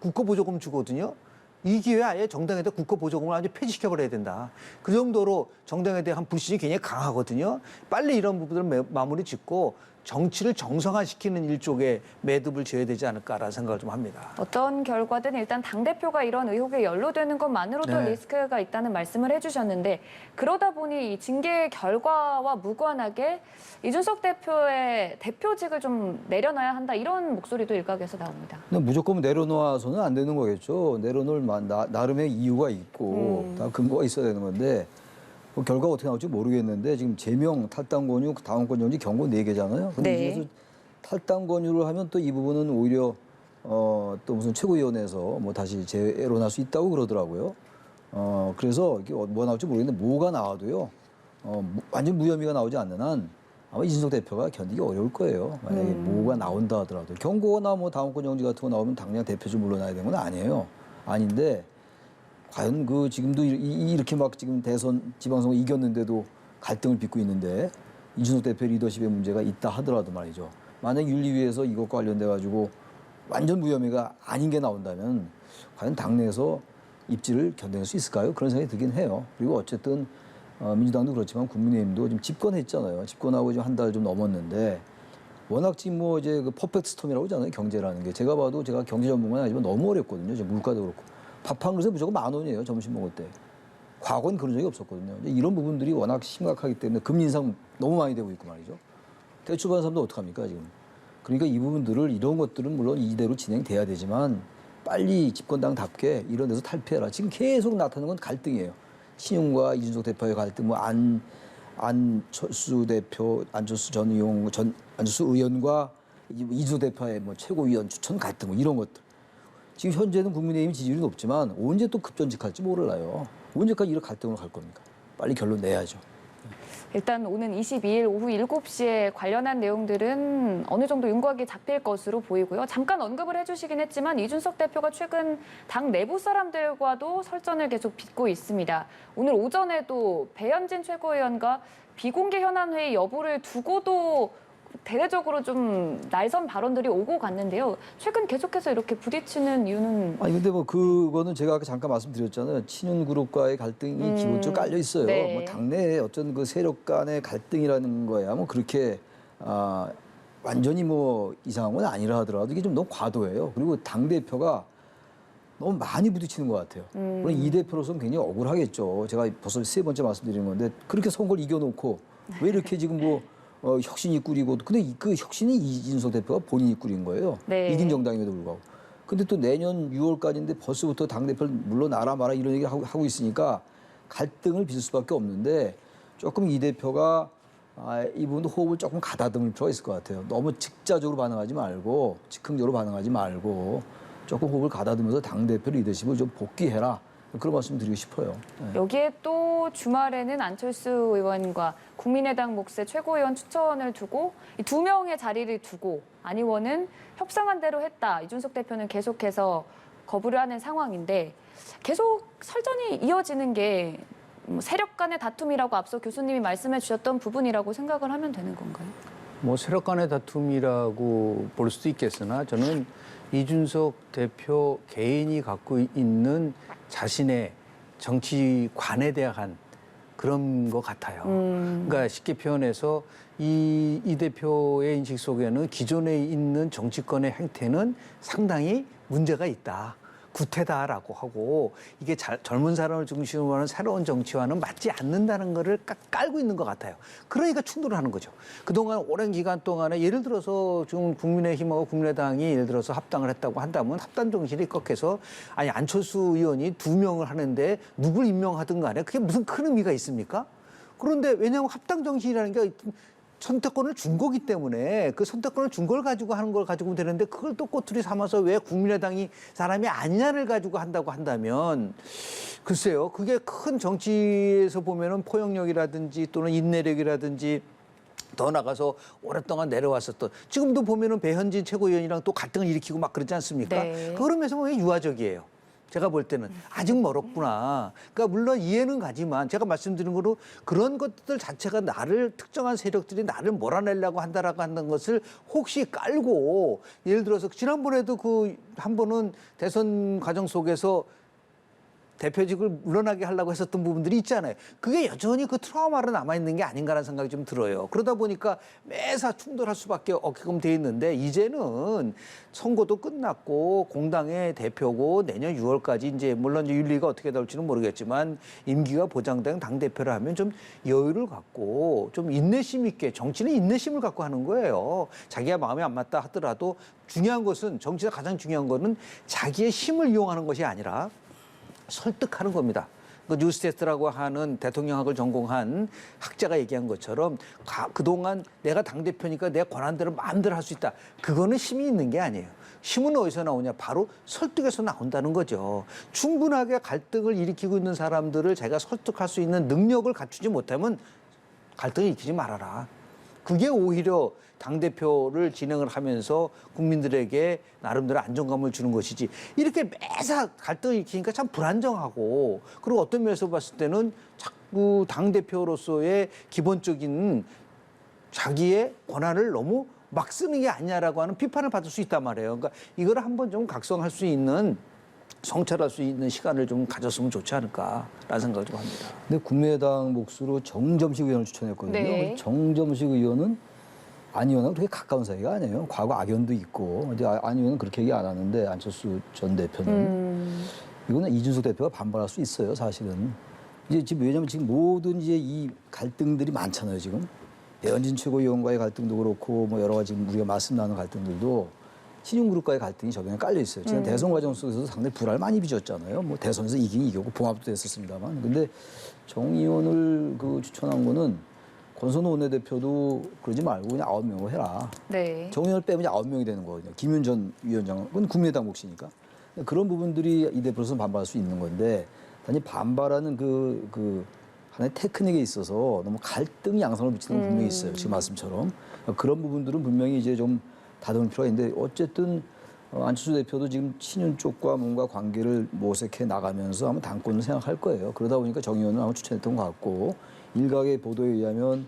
국고보조금 주거든요. 이 기회에 아예 정당에다 국고보조금을 아주 폐지시켜버려야 된다. 그 정도로 정당에 대한 불신이 굉장히 강하거든요. 빨리 이런 부분들을 마무리 짓고 정치를 정상화시키는 일종의 매듭을 지어야 되지 않을까라는 생각을 좀 합니다. 어떤 결과든 일단 당대표가 이런 의혹에 연루되는 것만으로도 네. 리스크가 있다는 말씀을 해주셨는데 그러다 보니 이 징계 결과와 무관하게 이준석 대표의 대표직을 좀 내려놔야 한다 이런 목소리도 일각에서 나옵니다. 근데 무조건 내려놓아서는 안 되는 거겠죠. 내려놓을 나름의 이유가 있고 다 근거가 있어야 되는 건데 뭐 결과가 어떻게 나올지 모르겠는데 지금 제명, 탈당 권유, 당원권 정지, 경고 4개잖아요. 근데 네. 이 중에서 탈당 권유를 하면 또 이 부분은 오히려 또 무슨 최고위원회에서 뭐 다시 재론할 수 있다고 그러더라고요. 그래서 이게 뭐 나올지 모르겠는데 뭐가 나와도요. 완전 무혐의가 나오지 않는 한 아마 이준석 대표가 견디기 어려울 거예요. 만약에 뭐가 나온다 하더라도 경고나 뭐 당원권 정지 같은 거 나오면 당장 대표 좀 물러나야 되는 건 아니에요. 아닌데 과연 그 지금도 이렇게 막 지금 대선 지방선거 이겼는데도 갈등을 빚고 있는데 이준석 대표 리더십에 문제가 있다 하더라도 말이죠. 만약 윤리위에서 이것과 관련돼 가지고 완전 무혐의가 아닌 게 나온다면 과연 당내에서 입지를 견뎌낼 수 있을까요? 그런 생각이 들긴 해요. 그리고 어쨌든 민주당도 그렇지만 국민의힘도 지금 집권했잖아요. 집권하고 지금 한 달 좀 넘었는데 워낙 지금 뭐 이제 그 퍼펙트 스톰이라고 하잖아요. 경제라는 게 제가 봐도 제가 경제 전문가는 아니지만 너무 어렵거든요. 지금 물가도 그렇고 밥 한 그릇에 무조건 10,000원이에요. 점심 먹을 때. 과거는 그런 적이 없었거든요. 이런 부분들이 워낙 심각하기 때문에 금리 인상 너무 많이 되고 있고 말이죠. 대출 받은 사람도 어떡합니까 지금. 그러니까 이 부분들을 이런 것들은 물론 이대로 진행돼야 되지만 빨리 집권당답게 이런 데서 탈피해라. 지금 계속 나타나는 건 갈등이에요. 신용과 이준석 대표의 갈등, 뭐 안철수 대표, 안철수 의원과 이준석 대표의 뭐 최고위원 추천 갈등, 뭐 이런 것들. 지금 현재는 국민의힘 지지율이 높지만 언제 또 급전직할지 몰라요. 언제까지 이런 갈등으로 갈 겁니까? 빨리 결론 내야죠. 일단 오는 22일 오후 7시에 관련한 내용들은 어느 정도 윤곽이 잡힐 것으로 보이고요. 잠깐 언급을 해주시긴 했지만 이준석 대표가 최근 당 내부 사람들과도 설전을 계속 빚고 있습니다. 오늘 오전에도 배현진 최고위원과 비공개 현안회의 여부를 두고도 대대적으로 좀 날선 발언들이 오고 갔는데요. 최근 계속해서 이렇게 부딪히는 이유는 아니 근데 뭐 그거는 제가 아까 잠깐 말씀드렸잖아요. 친윤 그룹과의 갈등이 기본적으로 깔려 있어요. 네. 뭐 당내에 어떤 그 세력 간의 갈등이라는 거야 뭐 그렇게 완전히 뭐 이상한 건 아니라 하더라도 이게 좀 너무 과도해요. 그리고 당 대표가 너무 많이 부딪히는 것 같아요. 물론 이 대표로서는 굉장히 억울하겠죠. 제가 벌써 3번째 말씀드리는 건데 그렇게 선거를 이겨놓고 왜 이렇게 지금 뭐 혁신이 꾸리고 근데 그 혁신이 이준석 대표가 본인이 꾸린 거예요. 네. 이긴 정당임에도 불구하고. 근데 또 내년 6월까지인데 벌써부터 당대표를 물러나라 마라 이런 얘기를 하고 있으니까 갈등을 빚을 수밖에 없는데 조금 이 대표가 이 부분도 호흡을 조금 가다듬을 필요가 있을 것 같아요. 너무 즉자적으로 반응하지 말고 즉흥적으로 반응하지 말고 조금 호흡을 가다듬으면서 당대표 리더십을 좀 복귀해라. 그런 말씀 드리고 싶어요. 네. 여기에 또 주말에는 안철수 의원과 국민의당 몫의 최고위원 추천을 두고 이 2명의 자리를 두고 안 의원은 협상한 대로 했다. 이준석 대표는 계속해서 거부를 하는 상황인데 계속 설전이 이어지는 게 세력 간의 다툼이라고 앞서 교수님이 말씀해 주셨던 부분이라고 생각을 하면 되는 건가요? 뭐 세력 간의 다툼이라고 볼 수도 있겠으나 저는 이준석 대표 개인이 갖고 있는 자신의 정치관에 대한 그런 것 같아요. 그러니까 쉽게 표현해서 이 대표의 인식 속에는 기존에 있는 정치권의 행태는 상당히 문제가 있다. 구태다라고 하고 이게 젊은 사람을 중심으로 하는 새로운 정치와는 맞지 않는다는 거를 깔고 있는 것 같아요. 그러니까 충돌을 하는 거죠. 그동안 오랜 기간 동안에 예를 들어서 지금 국민의힘하고 국민의당이 예를 들어서 합당을 했다고 한다면 합당 정신이 꺾여서 아니 안철수 의원이 2명을 하는데 누굴 임명하든 간에 그게 무슨 큰 의미가 있습니까? 그런데 왜냐하면 합당 정신이라는 게 선택권을 준 거기 때문에 그 선택권을 준 걸 가지고 하는 걸 가지고 되는데 그걸 또 꼬투리 삼아서 왜 국민의당이 사람이 아니냐를 가지고 한다고 한다면 글쎄요. 그게 큰 정치에서 보면은 포용력이라든지 또는 인내력이라든지 더 나가서 오랫동안 내려왔었던 지금도 보면은 배현진 최고위원이랑 또 갈등을 일으키고 막 그러지 않습니까? 네. 그러면서 보면 유화적이에요. 제가 볼 때는 아직 멀었구나. 그러니까 물론 이해는 가지만 제가 말씀드린 거로 그런 것들 자체가 나를 특정한 세력들이 나를 몰아내려고 한다라고 하는 것을 혹시 깔고 예를 들어서 지난번에도 그 한 번은 대선 과정 속에서 대표직을 물러나게 하려고 했었던 부분들이 있잖아요. 그게 여전히 그 트라우마로 남아있는 게 아닌가라는 생각이 좀 들어요. 그러다 보니까 매사 충돌할 수밖에 없게끔 돼 있는데 이제는 선거도 끝났고 공당의 대표고 내년 6월까지 이제 물론 윤리가 어떻게 나올지는 모르겠지만 임기가 보장된 당대표를 하면 좀 여유를 갖고 좀 인내심 있게 정치는 인내심을 갖고 하는 거예요. 자기가 마음에 안 맞다 하더라도 중요한 것은 정치에서 가장 중요한 거는 자기의 힘을 이용하는 것이 아니라 설득하는 겁니다. 그 뉴스테스트라고 하는 대통령학을 전공한 학자가 얘기한 것처럼 그동안 내가 당대표니까 내 권한대로 마음대로 할 수 있다. 그거는 힘이 있는 게 아니에요. 힘은 어디서 나오냐? 바로 설득에서 나온다는 거죠. 충분하게 갈등을 일으키고 있는 사람들을 자기가 설득할 수 있는 능력을 갖추지 못하면 갈등을 일으키지 말아라. 그게 오히려 당대표를 진행을 하면서 국민들에게 나름대로 안정감을 주는 것이지 이렇게 매사 갈등을 일으키니까 참 불안정하고 그리고 어떤 면에서 봤을 때는 자꾸 당대표로서의 기본적인 자기의 권한을 너무 막 쓰는 게 아니냐라고 하는 비판을 받을 수 있단 말이에요. 그러니까 이걸 한번 좀 각성할 수 있는 성찰할 수 있는 시간을 좀 가졌으면 좋지 않을까라는 생각을 좀 합니다. 근데 국민의당 몫으로 정점식 의원을 추천했거든요. 네. 정점식 의원은 안 의원하고 그렇게 가까운 사이가 아니에요. 과거 악연도 있고. 근데 안 의원은 그렇게 얘기 안 하는데 안철수 전 대표는 이거는 이준석 대표가 반발할 수 있어요. 사실은 이제 지금 왜냐하면 지금 모든 이제 이 갈등들이 많잖아요. 지금 배현진 최고위원과의 갈등도 그렇고 뭐 여러 가지 우리가 말씀 나눈 갈등들도 신용그룹과의 갈등이 저변에 깔려 있어요. 지난 대선 과정 속에서도 상당히 불화를 많이 빚었잖아요. 뭐 대선에서 이기긴 이겼고 봉합도 됐었습니다만. 근데 정 의원을 그 추천한 거는 권선호 원내대표도 그러지 말고 그냥 9명으로 해라. 네. 정 의원을 빼면 이제 9명이 되는 거거든요. 김윤 전 위원장은 그건 국민의당 몫이니까. 그런 부분들이 이 대표로서는 반발할 수 있는 건데 단지 반발하는 그 하나의 테크닉에 있어서 너무 갈등 양상을 비치는 건 분명히 있어요. 지금 말씀처럼. 그런 부분들은 분명히 이제 좀 다듬을 필요가 있는데 어쨌든 안철수 대표도 지금 친윤 쪽과 뭔가 관계를 모색해 나가면서 아마 당권을 생각할 거예요. 그러다 보니까 정 의원은 아마 추천했던 것 같고 일각의 보도에 의하면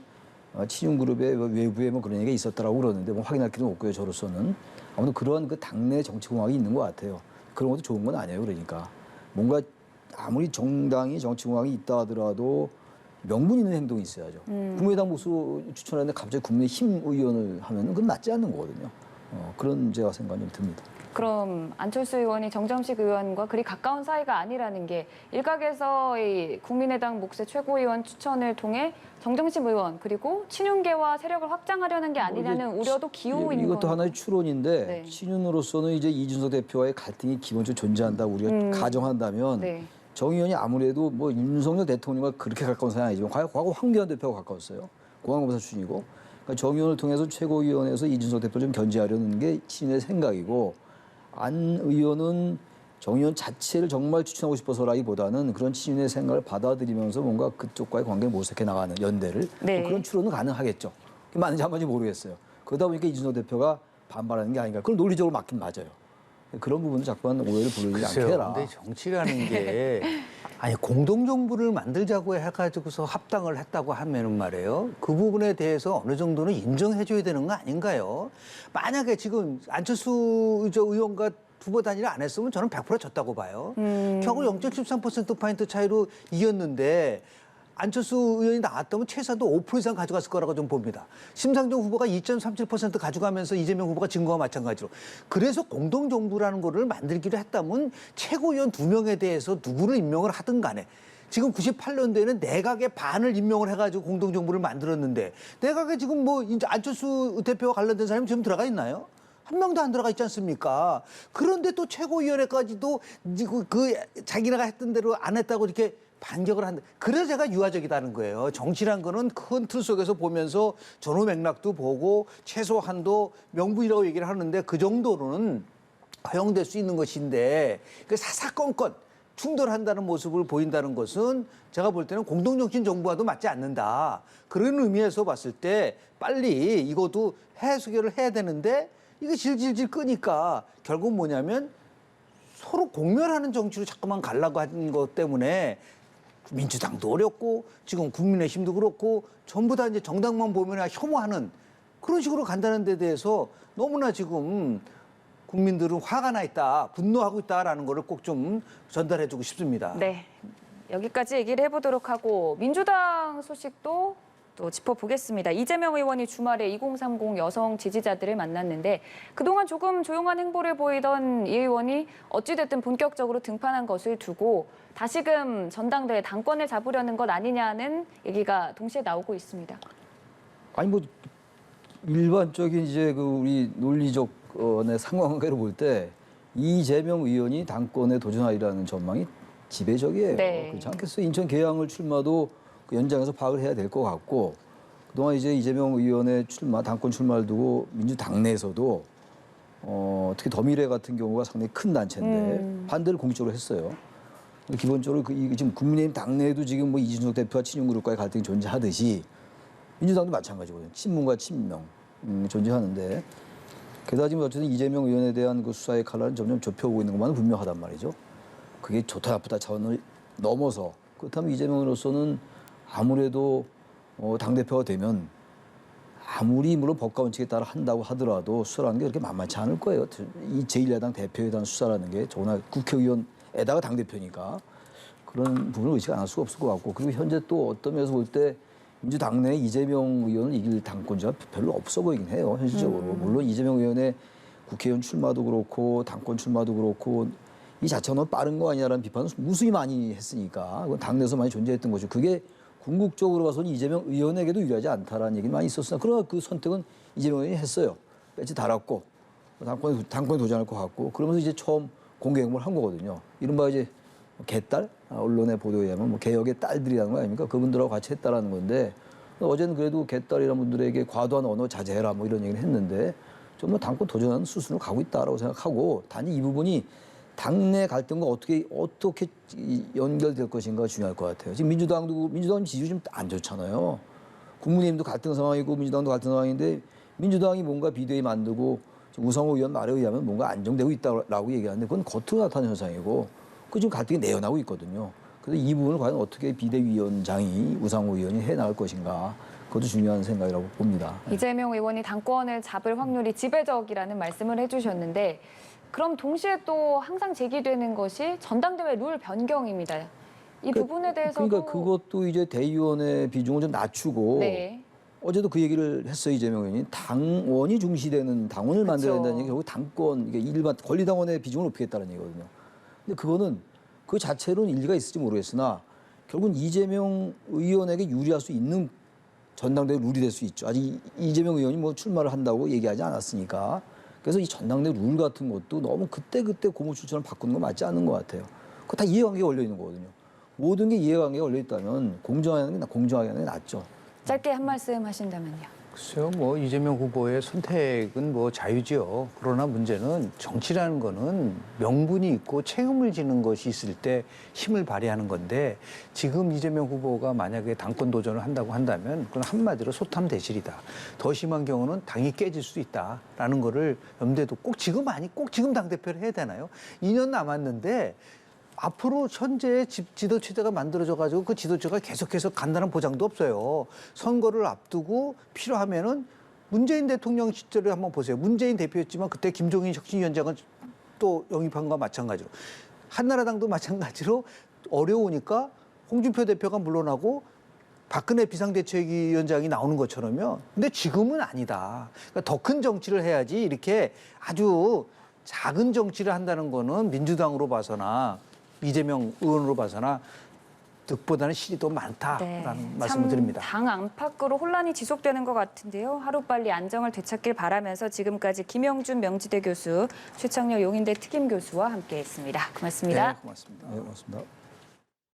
친윤 그룹의 외부에 뭐 그런 얘기가 있었다라고 그러는데 뭐 확인할 필요는 없고요. 저로서는 아무튼 그런 그 당내 정치 공학이 있는 것 같아요. 그런 것도 좋은 건 아니에요. 그러니까 뭔가 아무리 정당이 정치 공학이 있다 하더라도 명분 있는 행동이 있어야죠. 국민의당 몫으로 추천하는데 갑자기 국민의힘 의원을 하면 그건 맞지 않는 거거든요. 그런 제가 생각이 좀 듭니다. 그럼 안철수 의원이 정점식 의원과 그리 가까운 사이가 아니라는 게 일각에서 이 국민의당 몫의 최고위원 추천을 통해 정점식 의원 그리고 친윤계와 세력을 확장하려는 게 아니냐는 우려도 기우고 있는 이것도 건. 하나의 추론인데 네. 친윤으로서는 이제 이준석 대표와의 갈등이 기본적으로 존재한다고 우리가 가정한다면 네. 정 의원이 아무래도 뭐 윤석열 대통령과 그렇게 가까운 사이는 아니지만 과거 황교안 대표가 가까웠어요. 공안검사 출신이고 그러니까 정 의원을 통해서 최고위원회에서 이준석 대표를 좀 견제하려는 게 친윤의 생각이고 안 의원은 정 의원 자체를 정말 추천하고 싶어서라기보다는 그런 친윤의 생각을 받아들이면서 뭔가 그쪽과의 관계를 모색해 나가는 연대를 네. 뭐 그런 추론은 가능하겠죠. 그게 맞는지 안 맞는지 모르겠어요. 그러다 보니까 이준석 대표가 반발하는 게 아닌가. 그걸 논리적으로 맞긴 맞아요. 그런 부분은 자꾸만 오해를 부르지 않게 해라. 근데 정치라는 게 아니 공동정부를 만들자고 해가지고서 합당을 했다고 하면은 말이에요. 그 부분에 대해서 어느 정도는 인정해줘야 되는 거 아닌가요? 만약에 지금 안철수 의원과 후보 단일화 안 했으면 저는 100% 졌다고 봐요. 결국 0.13%포인트 차이로 이겼는데 안철수 의원이 나왔다면 최소한도 5% 이상 가져갔을 거라고 좀 봅니다. 심상정 후보가 2.37% 가져가면서 이재명 후보가 진 거와 마찬가지로. 그래서 공동정부라는 거를 만들기로 했다면 최고위원 2명에 대해서 누구를 임명을 하든 간에 지금 98년도에는 내각의 반을 임명을 해가지고 공동정부를 만들었는데 내각에 지금 뭐 이제 안철수 대표와 관련된 사람이 지금 들어가 있나요? 한 명도 안 들어가 있지 않습니까? 그런데 또 최고위원회까지도 그 자기네가 했던 대로 안 했다고 이렇게 반격을 한다. 그래서 제가 유화적이다는 거예요. 정치란 거는 큰 틀 속에서 보면서 전후 맥락도 보고 최소한도 명분이라고 얘기를 하는데 그 정도로는 허용될 수 있는 것인데 그 사사건건 충돌한다는 모습을 보인다는 것은 제가 볼 때는 공동정신 정부와도 맞지 않는다. 그런 의미에서 봤을 때 빨리 이것도 해소결을 해야 되는데 이게 질질질 끄니까 결국 뭐냐면 서로 공멸하는 정치로 자꾸만 가려고 하는 것 때문에 민주당도 어렵고 지금 국민의힘도 그렇고 전부 다 이제 정당만 보면 혐오하는 그런 식으로 간다는 데 대해서 너무나 지금 국민들은 화가 나 있다, 분노하고 있다라는 거를 꼭 좀 전달해주고 싶습니다. 네, 여기까지 얘기를 해보도록 하고 민주당 소식도 또 짚어보겠습니다. 이재명 의원이 주말에 2030 여성 지지자들을 만났는데 그동안 조금 조용한 행보를 보이던 이 의원이 어찌됐든 본격적으로 등판한 것을 두고 다시금 전당대회 당권을 잡으려는 것 아니냐는 얘기가 동시에 나오고 있습니다. 아니 뭐 일반적인 이제 그 우리 논리적 상관관계로 볼 때 이재명 의원이 당권에 도전하리라는 전망이 지배적이에요. 네. 그렇지 않겠어요? 인천 계양을 출마도 그 연장에서 파악을 해야 될 것 같고 그동안 이제 이재명 의원의 당권 출마를 두고 민주당 내에서도 특히 더미래 같은 경우가 상당히 큰 단체인데 반대를 공식적으로 했어요. 기본적으로 지금 국민의힘 당내에도 지금 뭐 이준석 대표와 친윤그룹과의 갈등이 존재하듯이 민주당도 마찬가지거든요. 친문과 친명 존재하는데 게다가 지금 어쨌든 이재명 의원에 대한 그 수사의 칼날은 점점 좁혀오고 있는 것만은 분명하단 말이죠. 그게 좋다 나쁘다 차원을 넘어서 그렇다면 이재명 의원으로서는 아무래도 당대표가 되면 아무리 물론 법과 원칙에 따라 한다고 하더라도 수사라는 게 그렇게 만만치 않을 거예요. 이 제1야당 대표에 대한 수사라는 게 더구나 국회의원에다가 당대표니까 그런 부분을 의식 안 할 수가 없을 것 같고 그리고 현재 또 어떤 면에서 볼 때 민주당 내 이재명 의원을 이길 당권자가 별로 없어 보이긴 해요. 현실적으로. 물론 이재명 의원의 국회의원 출마도 그렇고 당권 출마도 그렇고 이 자체가 너무 빠른 거 아니냐라는 비판을 무수히 많이 했으니까 그건 당내에서 많이 존재했던 거죠. 그게 궁극적으로 봐서는 이재명 의원에게도 유리하지 않다라는 얘기는 많이 있었으나 그러나 그 선택은 이재명 의원이 했어요. 배치 달았고 당권에 도전할 것 같고 그러면서 이제 처음 공개 행보를 한 거거든요. 이른바 이제 개딸 언론의 보도에 의하면 뭐 개혁의 딸들이라는 거 아닙니까? 그분들하고 같이 했다라는 건데 어제는 그래도 개딸이라는 분들에게 과도한 언어 자제해라 뭐 이런 얘기를 했는데 좀 뭐 당권 도전하는 수순으로 가고 있다라고 생각하고 단지 이 부분이 당내 갈등과 어떻게 연결될 것인가가 중요할 것 같아요. 지금 민주당 지지율이 좀 안 좋잖아요. 국민의힘도 갈등 상황이고 민주당도 갈등 상황인데 민주당이 뭔가 비대위 만들고 우상호 의원 말에 의하면 뭔가 안정되고 있다라고 얘기하는데 그건 겉으로 나타나는 현상이고 그 지금 갈등이 내어나고 있거든요. 그래서 이 부분을 과연 어떻게 비대위원장이 우상호 의원이 해나갈 것인가 그것도 중요한 생각이라고 봅니다. 이재명 의원이 당권을 잡을 확률이 지배적이라는 말씀을 해주셨는데 그럼 동시에 또 항상 제기되는 것이 전당대회 룰 변경입니다. 이 부분에 대해서도 그러니까 그것도 이제 대의원의 비중을 좀 낮추고 네. 어제도 그 얘기를 했어요. 이재명 의원이 당원이 중시되는 당원을 만들어야 된다는 얘기 결국 당권 이게 일반 권리당원의 비중을 높이겠다는 얘기거든요. 근데 그거는 그 자체로는 일리가 있을지 모르겠으나 결국은 이재명 의원에게 유리할 수 있는 전당대회 룰이 될 수 있죠. 아직 이재명 의원이 뭐 출마를 한다고 얘기하지 않았으니까. 그래서 이 전당대회 룰 같은 것도 너무 그때그때 고무줄처럼 바꾸는 건 맞지 않는 것 같아요. 그거 다 이해관계가 걸려 있는 거거든요. 모든 게 이해관계가 걸려 있다면 공정하게 하는 게 낫죠. 짧게 한 말씀 하신다면요. 글쎄요, 뭐 이재명 후보의 선택은 뭐 자유지요. 그러나 문제는 정치라는 거는 명분이 있고 책임을 지는 것이 있을 때 힘을 발휘하는 건데 지금 이재명 후보가 만약에 당권 도전을 한다고 한다면 그건 한마디로 소탐대실이다. 더 심한 경우는 당이 깨질 수 있다라는 거를 염두에 두고 꼭 지금 당대표를 해야 되나요? 2년 남았는데 앞으로 현재 지도체제가 만들어져가지고 그 지도체가 계속해서 간다는 보장도 없어요. 선거를 앞두고 필요하면은 문재인 대통령 시절에 한번 보세요. 문재인 대표였지만 그때 김종인 혁신위원장은 또 영입한 거와 마찬가지로. 한나라당도 마찬가지로 어려우니까 홍준표 대표가 물러나고 박근혜 비상대책위원장이 나오는 것처럼요. 근데 지금은 아니다. 그러니까 더 큰 정치를 해야지 이렇게 아주 작은 정치를 한다는 거는 민주당으로 봐서나 이재명 의원으로 봐서나 득보다는 실이 더 많다라는 말씀을 드립니다. 당 안팎으로 혼란이 지속되는 것 같은데요. 하루빨리 안정을 되찾길 바라면서 지금까지 김영준 명지대 교수, 최창렬 용인대 특임 교수와 함께했습니다. 고맙습니다. 네, 고맙습니다. 네, 고맙습니다.